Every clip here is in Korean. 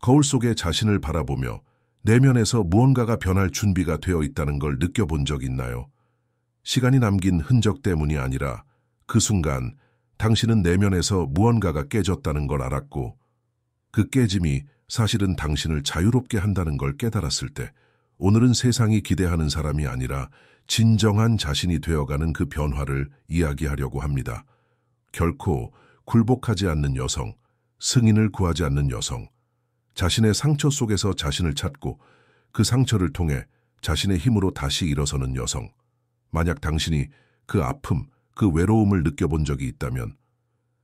거울 속에 자신을 바라보며 내면에서 무언가가 변할 준비가 되어 있다는 걸 느껴본 적 있나요? 시간이 남긴 흔적 때문이 아니라 그 순간 당신은 내면에서 무언가가 깨졌다는 걸 알았고 그 깨짐이 사실은 당신을 자유롭게 한다는 걸 깨달았을 때 오늘은 세상이 기대하는 사람이 아니라 진정한 자신이 되어가는 그 변화를 이야기하려고 합니다. 결코 굴복하지 않는 여성, 승인을 구하지 않는 여성, 자신의 상처 속에서 자신을 찾고 그 상처를 통해 자신의 힘으로 다시 일어서는 여성. 만약 당신이 그 아픔, 그 외로움을 느껴본 적이 있다면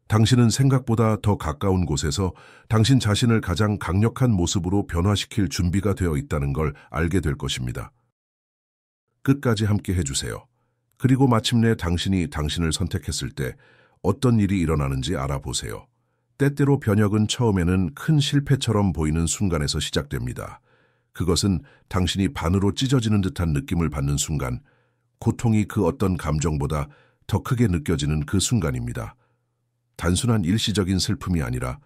당신은 생각보다 더 가까운 곳에서 당신 자신을 가장 강력한 모습으로 변화시킬 준비가 되어 있다는 걸 알게 될 것입니다. 끝까지 함께 해주세요. 그리고 마침내 당신이 당신을 선택했을 때 어떤 일이 일어나는지 알아보세요. 때때로 변혁은 처음에는 큰 실패처럼 보이는 순간에서 시작됩니다. 그것은 당신이 반으로 찢어지는 듯한 느낌을 받는 순간, 고통이 그 어떤 감정보다 더 크게 느껴지는 그 순간입니다. 단순한 일시적인 슬픔이 아니라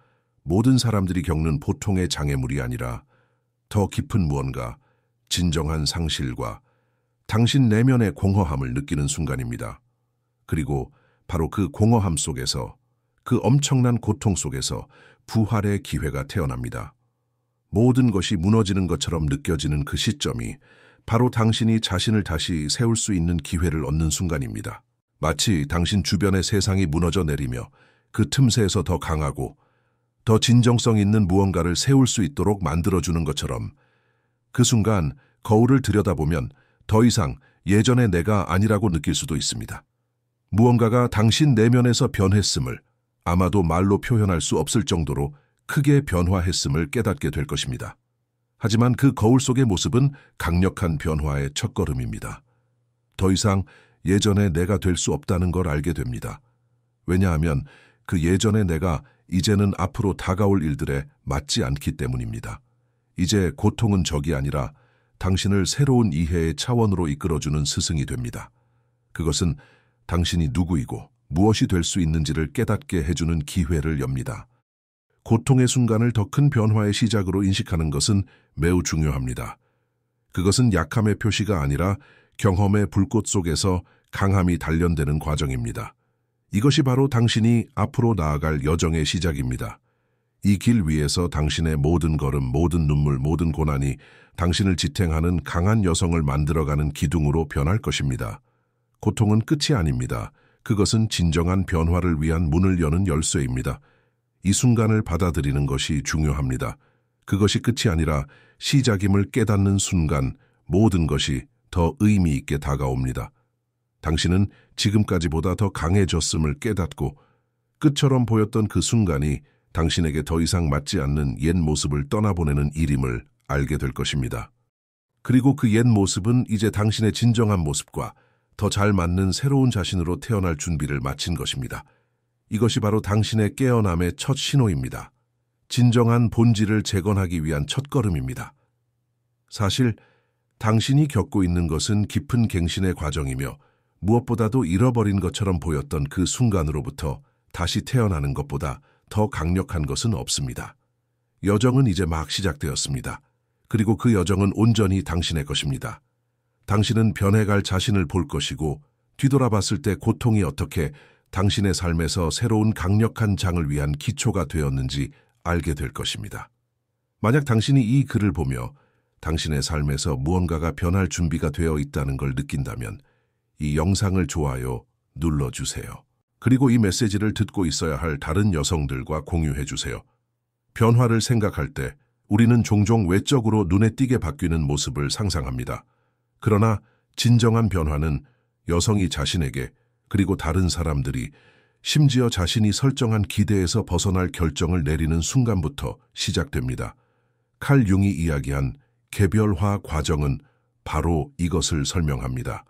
모든 사람들이 겪는 보통의 장애물이 아니라 더 깊은 무언가, 진정한 상실과 당신 내면의 공허함을 느끼는 순간입니다. 그리고 바로 그 공허함 속에서, 그 엄청난 고통 속에서 부활의 기회가 태어납니다. 모든 것이 무너지는 것처럼 느껴지는 그 시점이 바로 당신이 자신을 다시 세울 수 있는 기회를 얻는 순간입니다. 마치 당신 주변의 세상이 무너져 내리며 그 틈새에서 더 강하고 더 진정성 있는 무언가를 세울 수 있도록 만들어주는 것처럼 그 순간 거울을 들여다보면 더 이상 예전의 내가 아니라고 느낄 수도 있습니다. 무언가가 당신 내면에서 변했음을 아마도 말로 표현할 수 없을 정도로 크게 변화했음을 깨닫게 될 것입니다. 하지만 그 거울 속의 모습은 강력한 변화의 첫걸음입니다. 더 이상 예전의 내가 될 수 없다는 걸 알게 됩니다. 왜냐하면 그 예전의 내가 이제는 앞으로 다가올 일들에 맞지 않기 때문입니다. 이제 고통은 적이 아니라 당신을 새로운 이해의 차원으로 이끌어주는 스승이 됩니다. 그것은 당신이 누구이고 무엇이 될 수 있는지를 깨닫게 해주는 기회를 엽니다. 고통의 순간을 더 큰 변화의 시작으로 인식하는 것은 매우 중요합니다. 그것은 약함의 표시가 아니라 경험의 불꽃 속에서 강함이 단련되는 과정입니다. 이것이 바로 당신이 앞으로 나아갈 여정의 시작입니다. 이 길 위에서 당신의 모든 걸음, 모든 눈물, 모든 고난이 당신을 지탱하는 강한 여성을 만들어가는 기둥으로 변할 것입니다. 고통은 끝이 아닙니다. 그것은 진정한 변화를 위한 문을 여는 열쇠입니다. 이 순간을 받아들이는 것이 중요합니다. 그것이 끝이 아니라 시작임을 깨닫는 순간 모든 것이 더 의미 있게 다가옵니다. 당신은 지금까지보다 더 강해졌음을 깨닫고 끝처럼 보였던 그 순간이 당신에게 더 이상 맞지 않는 옛 모습을 떠나보내는 일임을 알게 될 것입니다. 그리고 그 옛 모습은 이제 당신의 진정한 모습과 더 잘 맞는 새로운 자신으로 태어날 준비를 마친 것입니다. 이것이 바로 당신의 깨어남의 첫 신호입니다. 진정한 본질을 재건하기 위한 첫걸음입니다. 사실 당신이 겪고 있는 것은 깊은 갱신의 과정이며 무엇보다도 잃어버린 것처럼 보였던 그 순간으로부터 다시 태어나는 것보다 더 강력한 것은 없습니다. 여정은 이제 막 시작되었습니다. 그리고 그 여정은 온전히 당신의 것입니다. 당신은 변해갈 자신을 볼 것이고 뒤돌아봤을 때 고통이 어떻게 당신의 삶에서 새로운 강력한 장을 위한 기초가 되었는지 알게 될 것입니다. 만약 당신이 이 글을 보며 당신의 삶에서 무언가가 변할 준비가 되어 있다는 걸 느낀다면 이 영상을 좋아요 눌러주세요. 그리고 이 메시지를 듣고 있어야 할 다른 여성들과 공유해주세요. 변화를 생각할 때 우리는 종종 외적으로 눈에 띄게 바뀌는 모습을 상상합니다. 그러나 진정한 변화는 여성이 자신에게 그리고 다른 사람들이 심지어 자신이 설정한 기대에서 벗어날 결정을 내리는 순간부터 시작됩니다. 칼 융이 이야기한 개별화 과정은 바로 이것을 설명합니다.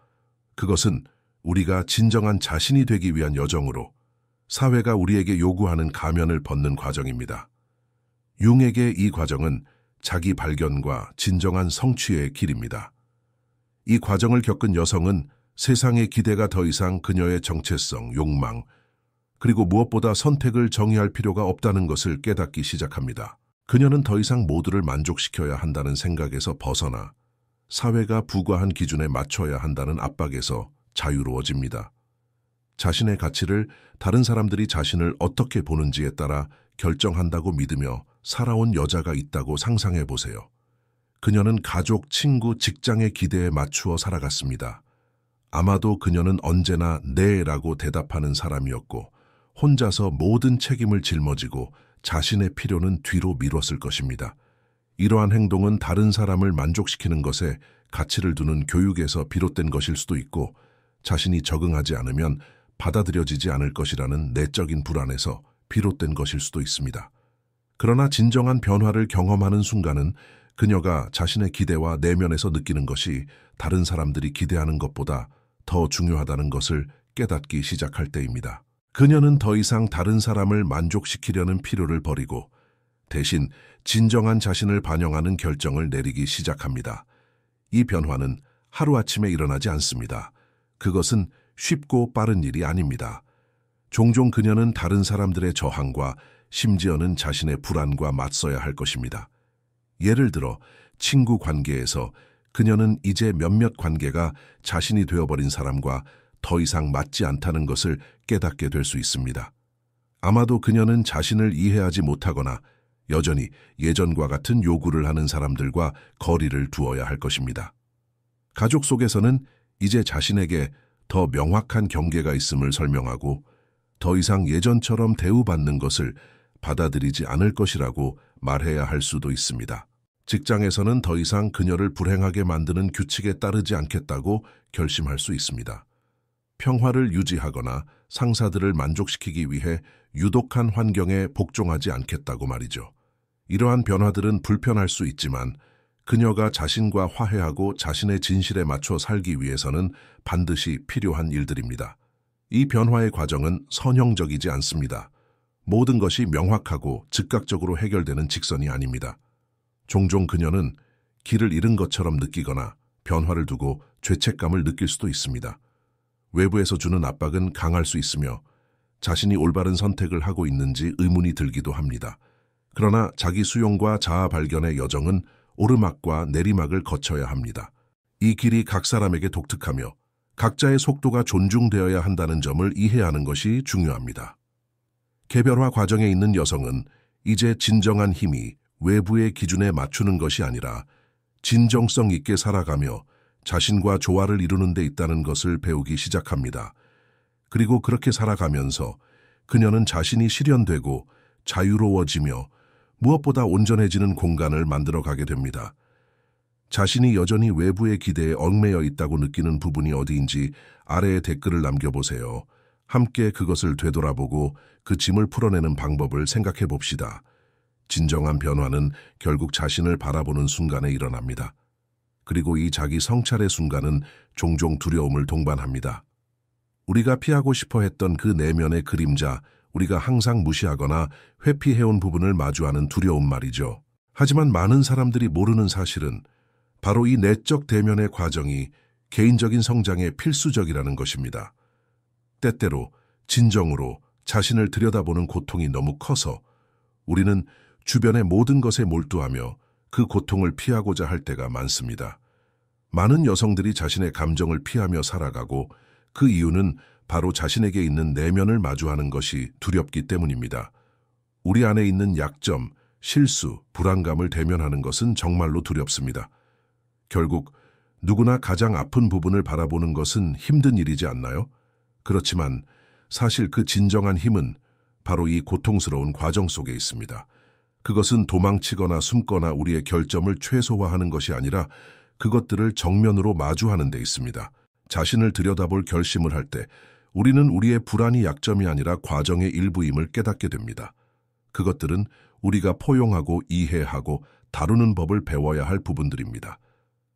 그것은 우리가 진정한 자신이 되기 위한 여정으로 사회가 우리에게 요구하는 가면을 벗는 과정입니다. 융에게 이 과정은 자기 발견과 진정한 성취의 길입니다. 이 과정을 겪은 여성은 세상의 기대가 더 이상 그녀의 정체성, 욕망, 그리고 무엇보다 선택을 정의할 필요가 없다는 것을 깨닫기 시작합니다. 그녀는 더 이상 모두를 만족시켜야 한다는 생각에서 벗어나 사회가 부과한 기준에 맞춰야 한다는 압박에서 자유로워집니다. 자신의 가치를 다른 사람들이 자신을 어떻게 보는지에 따라 결정한다고 믿으며 살아온 여자가 있다고 상상해 보세요. 그녀는 가족, 친구, 직장의 기대에 맞추어 살아갔습니다. 아마도 그녀는 언제나 네라고 대답하는 사람이었고 혼자서 모든 책임을 짊어지고 자신의 필요는 뒤로 미뤘을 것입니다. 이러한 행동은 다른 사람을 만족시키는 것에 가치를 두는 교육에서 비롯된 것일 수도 있고 자신이 적응하지 않으면 받아들여지지 않을 것이라는 내적인 불안에서 비롯된 것일 수도 있습니다. 그러나 진정한 변화를 경험하는 순간은 그녀가 자신의 기대와 내면에서 느끼는 것이 다른 사람들이 기대하는 것보다 더 중요하다는 것을 깨닫기 시작할 때입니다. 그녀는 더 이상 다른 사람을 만족시키려는 필요를 버리고 대신 진정한 자신을 반영하는 결정을 내리기 시작합니다. 이 변화는 하루아침에 일어나지 않습니다. 그것은 쉽고 빠른 일이 아닙니다. 종종 그녀는 다른 사람들의 저항과 심지어는 자신의 불안과 맞서야 할 것입니다. 예를 들어 친구 관계에서 그녀는 이제 몇몇 관계가 자신이 되어버린 사람과 더 이상 맞지 않다는 것을 깨닫게 될 수 있습니다. 아마도 그녀는 자신을 이해하지 못하거나 여전히 예전과 같은 요구를 하는 사람들과 거리를 두어야 할 것입니다. 가족 속에서는 이제 자신에게 더 명확한 경계가 있음을 설명하고 더 이상 예전처럼 대우받는 것을 받아들이지 않을 것이라고 말해야 할 수도 있습니다. 직장에서는 더 이상 그녀를 불행하게 만드는 규칙에 따르지 않겠다고 결심할 수 있습니다. 평화를 유지하거나 상사들을 만족시키기 위해 유독한 환경에 복종하지 않겠다고 말이죠. 이러한 변화들은 불편할 수 있지만 그녀가 자신과 화해하고 자신의 진실에 맞춰 살기 위해서는 반드시 필요한 일들입니다. 이 변화의 과정은 선형적이지 않습니다. 모든 것이 명확하고 즉각적으로 해결되는 직선이 아닙니다. 종종 그녀는 길을 잃은 것처럼 느끼거나 변화를 두고 죄책감을 느낄 수도 있습니다. 외부에서 주는 압박은 강할 수 있으며 자신이 올바른 선택을 하고 있는지 의문이 들기도 합니다. 그러나 자기 수용과 자아 발견의 여정은 오르막과 내리막을 거쳐야 합니다. 이 길이 각 사람에게 독특하며 각자의 속도가 존중되어야 한다는 점을 이해하는 것이 중요합니다. 개별화 과정에 있는 여성은 이제 진정한 힘이 외부의 기준에 맞추는 것이 아니라 진정성 있게 살아가며 자신과 조화를 이루는 데 있다는 것을 배우기 시작합니다. 그리고 그렇게 살아가면서 그녀는 자신이 실현되고 자유로워지며 무엇보다 온전해지는 공간을 만들어가게 됩니다. 자신이 여전히 외부의 기대에 얽매여 있다고 느끼는 부분이 어디인지 아래에 댓글을 남겨보세요. 함께 그것을 되돌아보고 그 짐을 풀어내는 방법을 생각해 봅시다. 진정한 변화는 결국 자신을 바라보는 순간에 일어납니다. 그리고 이 자기 성찰의 순간은 종종 두려움을 동반합니다. 우리가 피하고 싶어 했던 그 내면의 그림자, 우리가 항상 무시하거나 회피해온 부분을 마주하는 두려움 말이죠. 하지만 많은 사람들이 모르는 사실은 바로 이 내적 대면의 과정이 개인적인 성장에 필수적이라는 것입니다. 때때로 진정으로 자신을 들여다보는 고통이 너무 커서 우리는 주변의 모든 것에 몰두하며 그 고통을 피하고자 할 때가 많습니다. 많은 여성들이 자신의 감정을 피하며 살아가고 그 이유는 바로 자신에게 있는 내면을 마주하는 것이 두렵기 때문입니다. 우리 안에 있는 약점, 실수, 불안감을 대면하는 것은 정말로 두렵습니다. 결국 누구나 가장 아픈 부분을 바라보는 것은 힘든 일이지 않나요? 그렇지만 사실 그 진정한 힘은 바로 이 고통스러운 과정 속에 있습니다. 그것은 도망치거나 숨거나 우리의 결점을 최소화하는 것이 아니라 그것들을 정면으로 마주하는 데 있습니다. 자신을 들여다볼 결심을 할 때 우리는 우리의 불안이 약점이 아니라 과정의 일부임을 깨닫게 됩니다. 그것들은 우리가 포용하고 이해하고 다루는 법을 배워야 할 부분들입니다.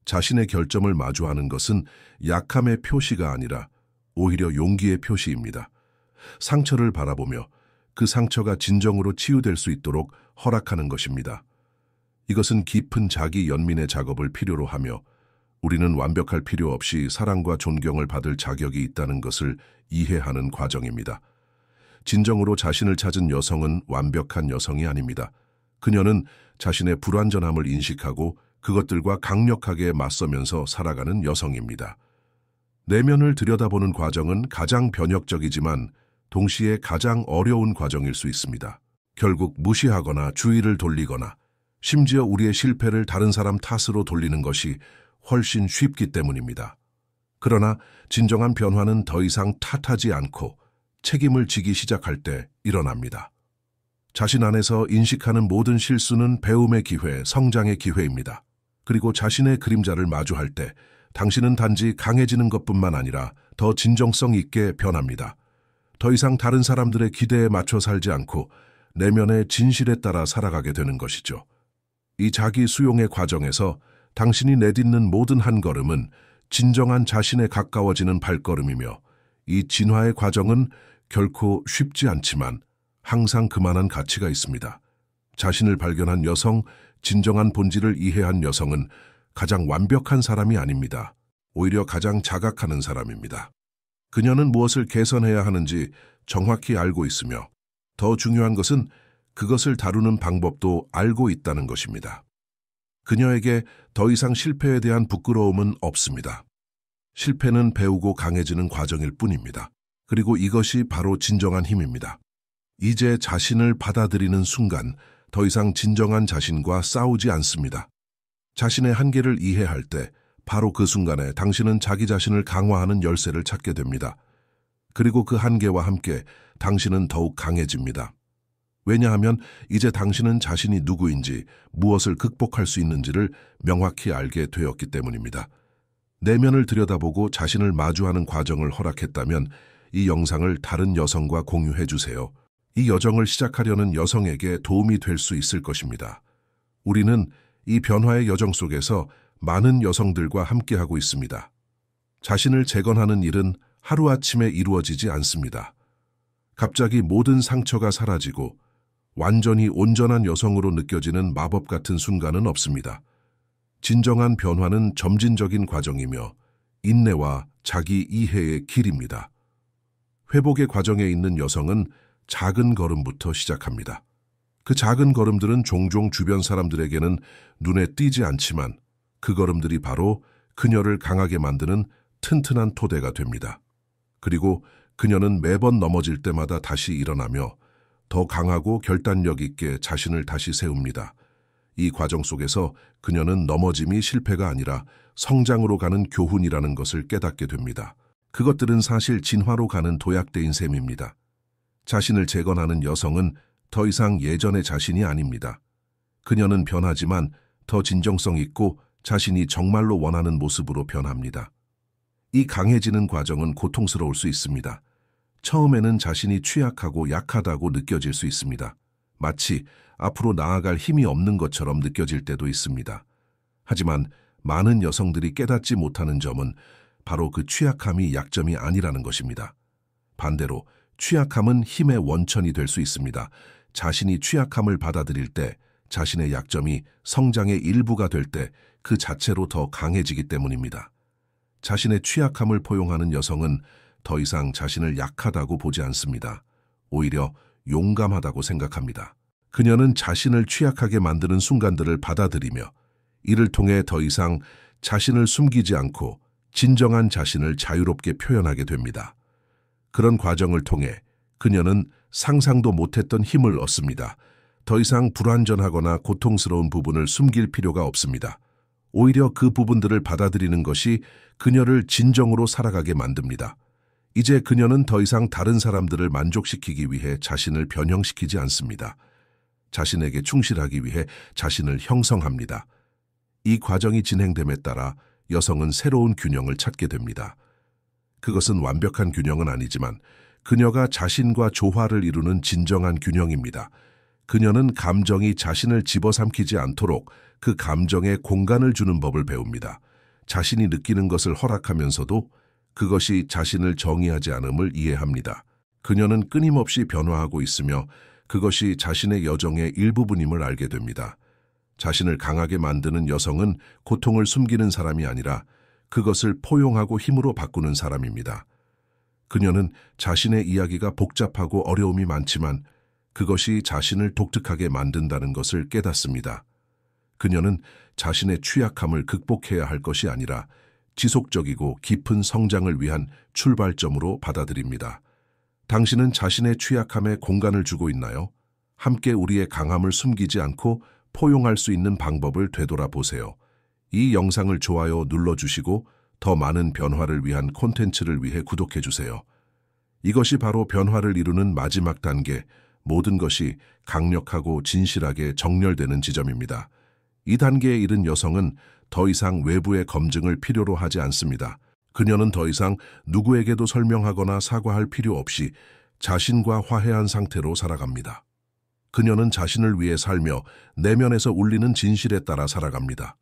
자신의 결점을 마주하는 것은 약함의 표시가 아니라 오히려 용기의 표시입니다. 상처를 바라보며 그 상처가 진정으로 치유될 수 있도록 허락하는 것입니다. 이것은 깊은 자기 연민의 작업을 필요로 하며 우리는 완벽할 필요 없이 사랑과 존경을 받을 자격이 있다는 것을 이해하는 과정입니다. 진정으로 자신을 찾은 여성은 완벽한 여성이 아닙니다. 그녀는 자신의 불완전함을 인식하고 그것들과 강력하게 맞서면서 살아가는 여성입니다. 내면을 들여다보는 과정은 가장 변혁적이지만 동시에 가장 어려운 과정일 수 있습니다. 결국 무시하거나 주의를 돌리거나 심지어 우리의 실패를 다른 사람 탓으로 돌리는 것이 훨씬 쉽기 때문입니다. 그러나 진정한 변화는 더 이상 탓하지 않고 책임을 지기 시작할 때 일어납니다. 자신 안에서 인식하는 모든 실수는 배움의 기회, 성장의 기회입니다. 그리고 자신의 그림자를 마주할 때 당신은 단지 강해지는 것뿐만 아니라 더 진정성 있게 변합니다. 더 이상 다른 사람들의 기대에 맞춰 살지 않고 내면의 진실에 따라 살아가게 되는 것이죠. 이 자기 수용의 과정에서 당신이 내딛는 모든 한 걸음은 진정한 자신에 가까워지는 발걸음이며 이 진화의 과정은 결코 쉽지 않지만 항상 그만한 가치가 있습니다. 자신을 발견한 여성, 진정한 본질을 이해한 여성은 가장 완벽한 사람이 아닙니다. 오히려 가장 자각하는 사람입니다. 그녀는 무엇을 개선해야 하는지 정확히 알고 있으며 더 중요한 것은 그것을 다루는 방법도 알고 있다는 것입니다. 그녀에게 더 이상 실패에 대한 부끄러움은 없습니다. 실패는 배우고 강해지는 과정일 뿐입니다. 그리고 이것이 바로 진정한 힘입니다. 이제 자신을 받아들이는 순간 더 이상 진정한 자신과 싸우지 않습니다. 자신의 한계를 이해할 때 바로 그 순간에 당신은 자기 자신을 강화하는 열쇠를 찾게 됩니다. 그리고 그 한계와 함께 당신은 더욱 강해집니다. 왜냐하면 이제 당신은 자신이 누구인지 무엇을 극복할 수 있는지를 명확히 알게 되었기 때문입니다. 내면을 들여다보고 자신을 마주하는 과정을 허락했다면 이 영상을 다른 여성과 공유해 주세요. 이 여정을 시작하려는 여성에게 도움이 될 수 있을 것입니다. 우리는 이 변화의 여정 속에서 많은 여성들과 함께하고 있습니다. 자신을 재건하는 일은 하루아침에 이루어지지 않습니다. 갑자기 모든 상처가 사라지고 완전히 온전한 여성으로 느껴지는 마법 같은 순간은 없습니다. 진정한 변화는 점진적인 과정이며 인내와 자기 이해의 길입니다. 회복의 과정에 있는 여성은 작은 걸음부터 시작합니다. 그 작은 걸음들은 종종 주변 사람들에게는 눈에 띄지 않지만 그 걸음들이 바로 그녀를 강하게 만드는 튼튼한 토대가 됩니다. 그리고 그녀는 매번 넘어질 때마다 다시 일어나며 더 강하고 결단력 있게 자신을 다시 세웁니다. 이 과정 속에서 그녀는 넘어짐이 실패가 아니라 성장으로 가는 교훈이라는 것을 깨닫게 됩니다. 그것들은 사실 진화로 가는 도약대인 셈입니다. 자신을 재건하는 여성은 더 이상 예전의 자신이 아닙니다. 그녀는 변하지만 더 진정성 있고 자신이 정말로 원하는 모습으로 변합니다. 이 강해지는 과정은 고통스러울 수 있습니다. 처음에는 자신이 취약하고 약하다고 느껴질 수 있습니다. 마치 앞으로 나아갈 힘이 없는 것처럼 느껴질 때도 있습니다. 하지만 많은 여성들이 깨닫지 못하는 점은 바로 그 취약함이 약점이 아니라는 것입니다. 반대로 취약함은 힘의 원천이 될 수 있습니다. 자신이 취약함을 받아들일 때, 자신의 약점이 성장의 일부가 될 때 그 자체로 더 강해지기 때문입니다. 자신의 취약함을 포용하는 여성은 더 이상 자신을 약하다고 보지 않습니다. 오히려 용감하다고 생각합니다. 그녀는 자신을 취약하게 만드는 순간들을 받아들이며 이를 통해 더 이상 자신을 숨기지 않고 진정한 자신을 자유롭게 표현하게 됩니다. 그런 과정을 통해 그녀는 상상도 못했던 힘을 얻습니다. 더 이상 불완전하거나 고통스러운 부분을 숨길 필요가 없습니다. 오히려 그 부분들을 받아들이는 것이 그녀를 진정으로 살아가게 만듭니다. 이제 그녀는 더 이상 다른 사람들을 만족시키기 위해 자신을 변형시키지 않습니다. 자신에게 충실하기 위해 자신을 형성합니다. 이 과정이 진행됨에 따라 여성은 새로운 균형을 찾게 됩니다. 그것은 완벽한 균형은 아니지만 그녀가 자신과 조화를 이루는 진정한 균형입니다. 그녀는 감정이 자신을 집어삼키지 않도록 그 감정에 공간을 주는 법을 배웁니다. 자신이 느끼는 것을 허락하면서도 그것이 자신을 정의하지 않음을 이해합니다. 그녀는 끊임없이 변화하고 있으며 그것이 자신의 여정의 일부분임을 알게 됩니다. 자신을 강하게 만드는 여성은 고통을 숨기는 사람이 아니라 그것을 포용하고 힘으로 바꾸는 사람입니다. 그녀는 자신의 이야기가 복잡하고 어려움이 많지만 그것이 자신을 독특하게 만든다는 것을 깨닫습니다. 그녀는 자신의 취약함을 극복해야 할 것이 아니라 지속적이고 깊은 성장을 위한 출발점으로 받아들입니다. 당신은 자신의 취약함에 공간을 주고 있나요? 함께 우리의 강함을 숨기지 않고 포용할 수 있는 방법을 되돌아보세요. 이 영상을 좋아요 눌러주시고 더 많은 변화를 위한 콘텐츠를 위해 구독해주세요. 이것이 바로 변화를 이루는 마지막 단계, 모든 것이 강력하고 진실하게 정렬되는 지점입니다. 이 단계에 이른 여성은 더 이상 외부의 검증을 필요로 하지 않습니다. 그녀는 더 이상 누구에게도 설명하거나 사과할 필요 없이 자신과 화해한 상태로 살아갑니다. 그녀는 자신을 위해 살며 내면에서 울리는 진실에 따라 살아갑니다.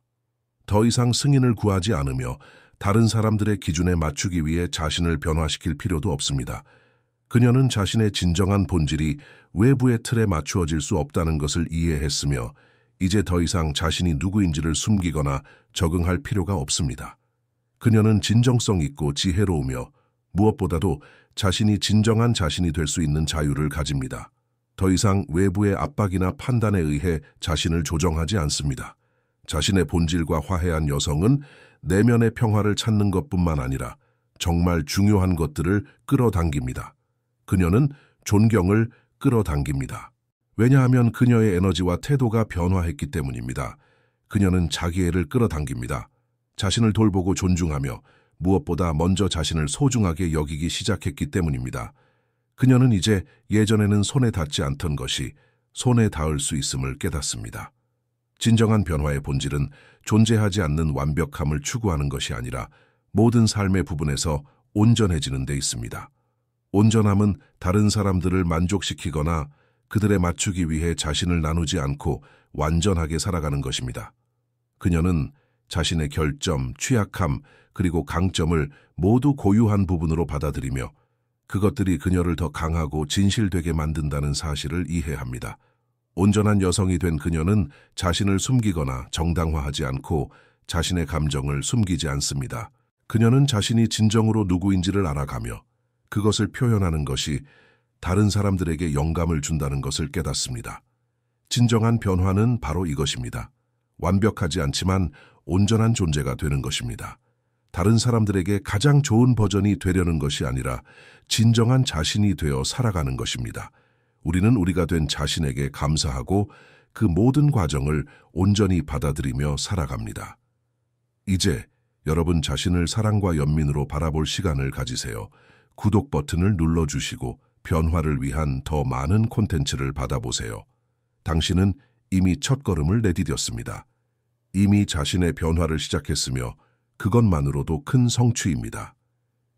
더 이상 승인을 구하지 않으며 다른 사람들의 기준에 맞추기 위해 자신을 변화시킬 필요도 없습니다. 그녀는 자신의 진정한 본질이 외부의 틀에 맞추어질 수 없다는 것을 이해했으며 이제 더 이상 자신이 누구인지를 숨기거나 적응할 필요가 없습니다. 그녀는 진정성 있고 지혜로우며 무엇보다도 자신이 진정한 자신이 될 수 있는 자유를 가집니다. 더 이상 외부의 압박이나 판단에 의해 자신을 조정하지 않습니다. 자신의 본질과 화해한 여성은 내면의 평화를 찾는 것뿐만 아니라 정말 중요한 것들을 끌어당깁니다. 그녀는 존경을 끌어당깁니다. 왜냐하면 그녀의 에너지와 태도가 변화했기 때문입니다. 그녀는 자기애를 끌어당깁니다. 자신을 돌보고 존중하며 무엇보다 먼저 자신을 소중하게 여기기 시작했기 때문입니다. 그녀는 이제 예전에는 손에 닿지 않던 것이 손에 닿을 수 있음을 깨닫습니다. 진정한 변화의 본질은 존재하지 않는 완벽함을 추구하는 것이 아니라 모든 삶의 부분에서 온전해지는 데 있습니다. 온전함은 다른 사람들을 만족시키거나 그들에 맞추기 위해 자신을 나누지 않고 완전하게 살아가는 것입니다. 그녀는 자신의 결점, 취약함, 그리고 강점을 모두 고유한 부분으로 받아들이며 그것들이 그녀를 더 강하고 진실되게 만든다는 사실을 이해합니다. 온전한 여성이 된 그녀는 자신을 숨기거나 정당화하지 않고 자신의 감정을 숨기지 않습니다. 그녀는 자신이 진정으로 누구인지를 알아가며 그것을 표현하는 것이 다른 사람들에게 영감을 준다는 것을 깨닫습니다. 진정한 변화는 바로 이것입니다. 완벽하지 않지만 온전한 존재가 되는 것입니다. 다른 사람들에게 가장 좋은 버전이 되려는 것이 아니라 진정한 자신이 되어 살아가는 것입니다. 우리는 우리가 된 자신에게 감사하고 그 모든 과정을 온전히 받아들이며 살아갑니다. 이제 여러분 자신을 사랑과 연민으로 바라볼 시간을 가지세요. 구독 버튼을 눌러주시고 변화를 위한 더 많은 콘텐츠를 받아보세요. 당신은 이미 첫걸음을 내디뎠습니다. 이미 자신의 변화를 시작했으며 그것만으로도 큰 성취입니다.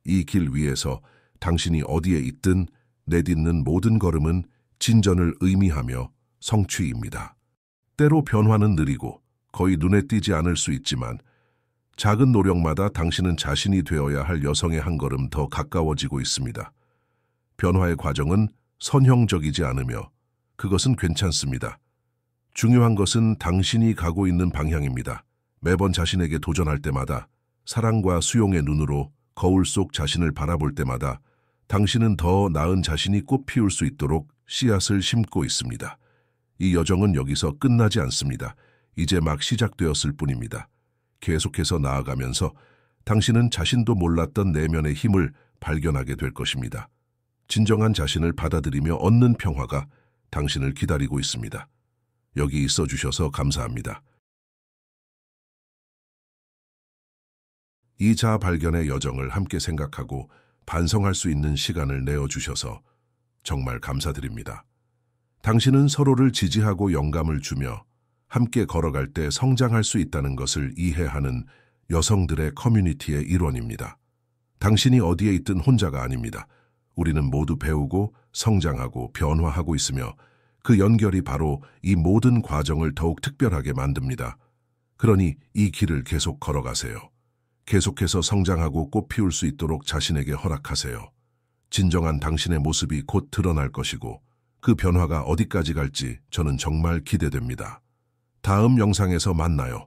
이 길 위에서 당신이 어디에 있든 내딛는 모든 걸음은 진전을 의미하며 성취입니다. 때로 변화는 느리고 거의 눈에 띄지 않을 수 있지만 작은 노력마다 당신은 자신이 되어야 할 여성의 한 걸음 더 가까워지고 있습니다. 변화의 과정은 선형적이지 않으며 그것은 괜찮습니다. 중요한 것은 당신이 가고 있는 방향입니다. 매번 자신에게 도전할 때마다 사랑과 수용의 눈으로 거울 속 자신을 바라볼 때마다 당신은 더 나은 자신이 꽃 피울 수 있도록 씨앗을 심고 있습니다. 이 여정은 여기서 끝나지 않습니다. 이제 막 시작되었을 뿐입니다. 계속해서 나아가면서 당신은 자신도 몰랐던 내면의 힘을 발견하게 될 것입니다. 진정한 자신을 받아들이며 얻는 평화가 당신을 기다리고 있습니다. 여기 있어 주셔서 감사합니다. 이 자아 발견의 여정을 함께 생각하고 반성할 수 있는 시간을 내어주셔서 정말 감사드립니다. 당신은 서로를 지지하고 영감을 주며 함께 걸어갈 때 성장할 수 있다는 것을 이해하는 여성들의 커뮤니티의 일원입니다. 당신이 어디에 있든 혼자가 아닙니다. 우리는 모두 배우고 성장하고 변화하고 있으며 그 연결이 바로 이 모든 과정을 더욱 특별하게 만듭니다. 그러니 이 길을 계속 걸어가세요. 계속해서 성장하고 꽃 피울 수 있도록 자신에게 허락하세요. 진정한 당신의 모습이 곧 드러날 것이고 그 변화가 어디까지 갈지 저는 정말 기대됩니다. 다음 영상에서 만나요.